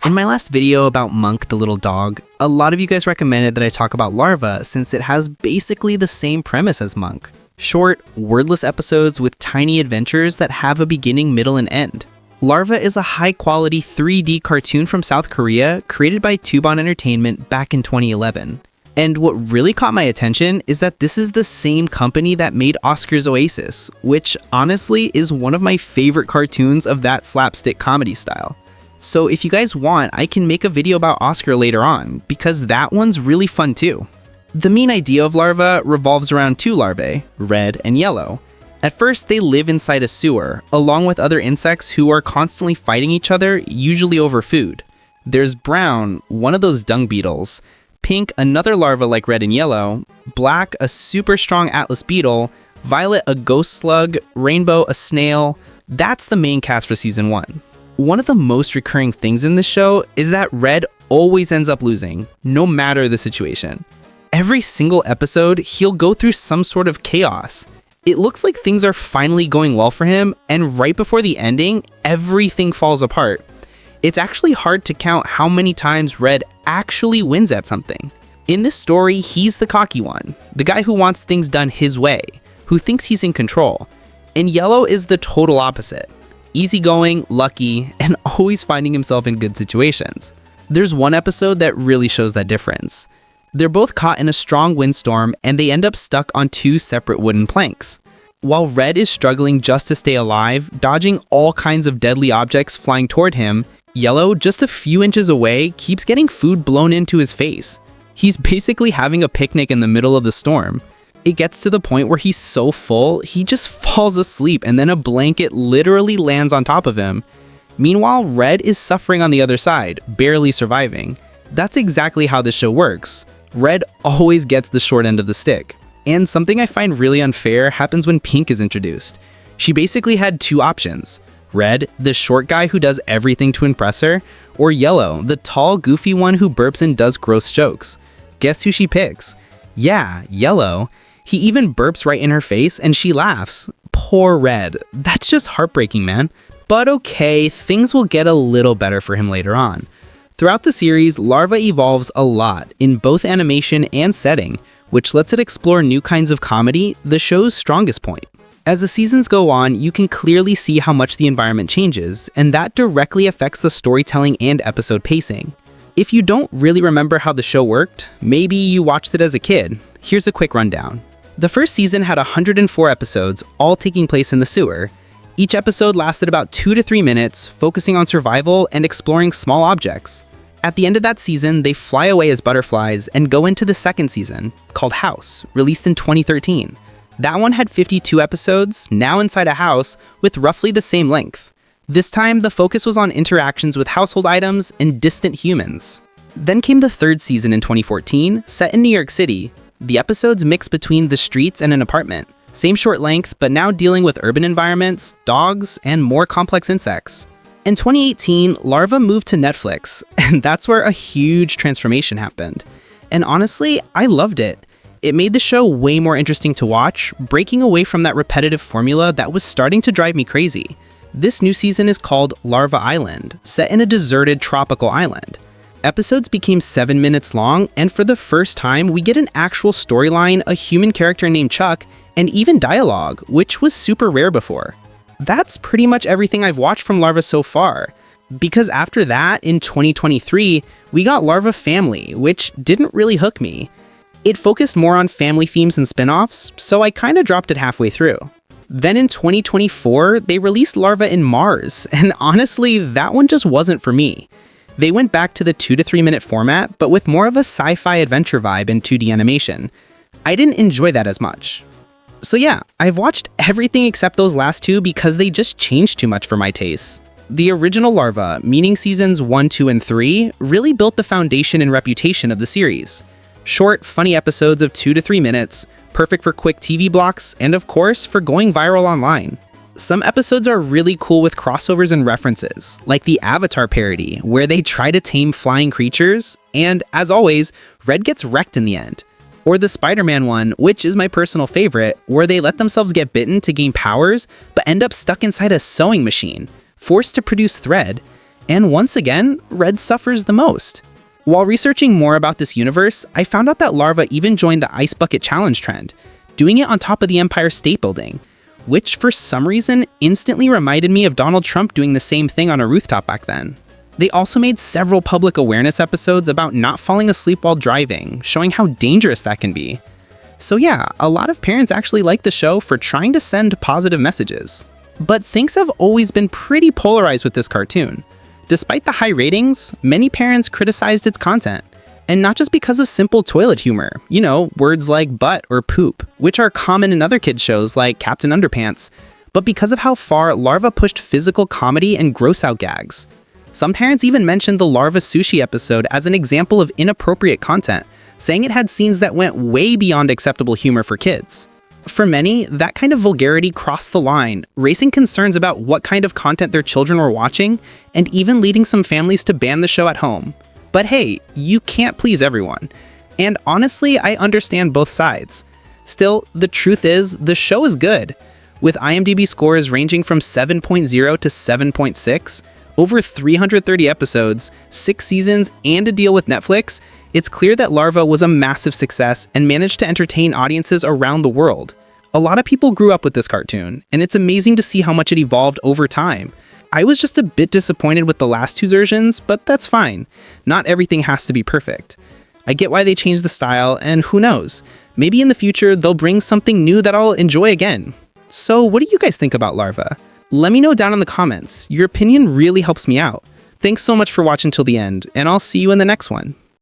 In my last video about Monk the little dog, a lot of you guys recommended that I talk about Larva since it has basically the same premise as Monk. Short, wordless episodes with tiny adventures that have a beginning, middle, and end. Larva is a high-quality 3D cartoon from South Korea created by Tubon Entertainment back in 2011. And what really caught my attention is that this is the same company that made Oscar's Oasis, which honestly is one of my favorite cartoons of that slapstick comedy style. So if you guys want, I can make a video about Oscar later on, because that one's really fun too. The main idea of Larva revolves around two larvae, red and yellow. At first, they live inside a sewer, along with other insects who are constantly fighting each other, usually over food. There's brown, one of those dung beetles, pink, another larva like red and yellow, black, a super strong atlas beetle, violet, a ghost slug, rainbow, a snail. That's the main cast for season 1. One of the most recurring things in this show is that Red always ends up losing, no matter the situation. Every single episode, he'll go through some sort of chaos. It looks like things are finally going well for him, and right before the ending, everything falls apart. It's actually hard to count how many times Red actually wins at something. In this story, he's the cocky one, the guy who wants things done his way, who thinks he's in control. And Yellow is the total opposite. Easygoing, lucky, and always finding himself in good situations. There's one episode that really shows that difference. They're both caught in a strong windstorm and they end up stuck on two separate wooden planks. While Red is struggling just to stay alive, dodging all kinds of deadly objects flying toward him, Yellow, just a few inches away, keeps getting food blown into his face. He's basically having a picnic in the middle of the storm. It gets to the point where he's so full, he just falls asleep and then a blanket literally lands on top of him. Meanwhile, Red is suffering on the other side, barely surviving. That's exactly how this show works. Red always gets the short end of the stick. And something I find really unfair happens when Pink is introduced. She basically had two options. Red, the short guy who does everything to impress her, or Yellow, the tall, goofy one who burps and does gross jokes. Guess who she picks? Yeah, Yellow. He even burps right in her face and she laughs. Poor Red. That's just heartbreaking, man. But okay, things will get a little better for him later on. Throughout the series, Larva evolves a lot in both animation and setting, which lets it explore new kinds of comedy, the show's strongest point. As the seasons go on, you can clearly see how much the environment changes, and that directly affects the storytelling and episode pacing. If you don't really remember how the show worked, maybe you watched it as a kid, here's a quick rundown. The first season had 104 episodes, all taking place in the sewer. Each episode lasted about 2 to 3 minutes, focusing on survival and exploring small objects. At the end of that season, they fly away as butterflies and go into the second season, called House, released in 2013. That one had 52 episodes, now inside a house, with roughly the same length. This time, the focus was on interactions with household items and distant humans. Then came the third season in 2014, set in New York City. The episodes mix between the streets and an apartment. Same short length, but now dealing with urban environments, dogs, and more complex insects. In 2018, Larva moved to Netflix, and that's where a huge transformation happened. And honestly, I loved it. It made the show way more interesting to watch, breaking away from that repetitive formula that was starting to drive me crazy. This new season is called Larva Island, set in a deserted tropical island. Episodes became 7 minutes long, and for the first time, we get an actual storyline, a human character named Chuck, and even dialogue, which was super rare before. That's pretty much everything I've watched from Larva so far. Because after that, in 2023, we got Larva Family, which didn't really hook me. It focused more on family themes and spin-offs, so I kinda dropped it halfway through. Then in 2024, they released Larva in Mars, and honestly, that one just wasn't for me. They went back to the 2 to 3 minute format, but with more of a sci-fi adventure vibe and 2D animation. I didn't enjoy that as much. So yeah, I've watched everything except those last two because they just changed too much for my tastes. The original Larva, meaning seasons 1, 2, and 3, really built the foundation and reputation of the series. Short, funny episodes of 2 to 3 minutes, perfect for quick TV blocks, and of course, for going viral online. Some episodes are really cool with crossovers and references, like the Avatar parody, where they try to tame flying creatures, and as always, Red gets wrecked in the end. Or the Spider-Man one, which is my personal favorite, where they let themselves get bitten to gain powers, but end up stuck inside a sewing machine, forced to produce thread. And once again, Red suffers the most. While researching more about this universe, I found out that Larva even joined the Ice Bucket Challenge trend, doing it on top of the Empire State Building, which for some reason instantly reminded me of Donald Trump doing the same thing on a rooftop back then. They also made several public awareness episodes about not falling asleep while driving, showing how dangerous that can be. So yeah, a lot of parents actually like the show for trying to send positive messages. But things have always been pretty polarized with this cartoon. Despite the high ratings, many parents criticized its content. And not just because of simple toilet humor, words like butt or poop, which are common in other kids' shows like Captain Underpants, but because of how far Larva pushed physical comedy and gross-out gags. Some parents even mentioned the Larva Sushi episode as an example of inappropriate content, saying it had scenes that went way beyond acceptable humor for kids. For many, that kind of vulgarity crossed the line, raising concerns about what kind of content their children were watching, and even leading some families to ban the show at home. But hey, you can't please everyone. And honestly, I understand both sides. Still, the truth is, the show is good. With IMDb scores ranging from 7.0 to 7.6, over 330 episodes, 6 seasons, and a deal with Netflix, it's clear that Larva was a massive success and managed to entertain audiences around the world. A lot of people grew up with this cartoon, and it's amazing to see how much it evolved over time. I was just a bit disappointed with the last 2 versions, but that's fine. Not everything has to be perfect. I get why they changed the style, and who knows, maybe in the future they'll bring something new that I'll enjoy again. So what do you guys think about Larva? Let me know down in the comments. Your opinion really helps me out. Thanks so much for watching till the end, and I'll see you in the next one.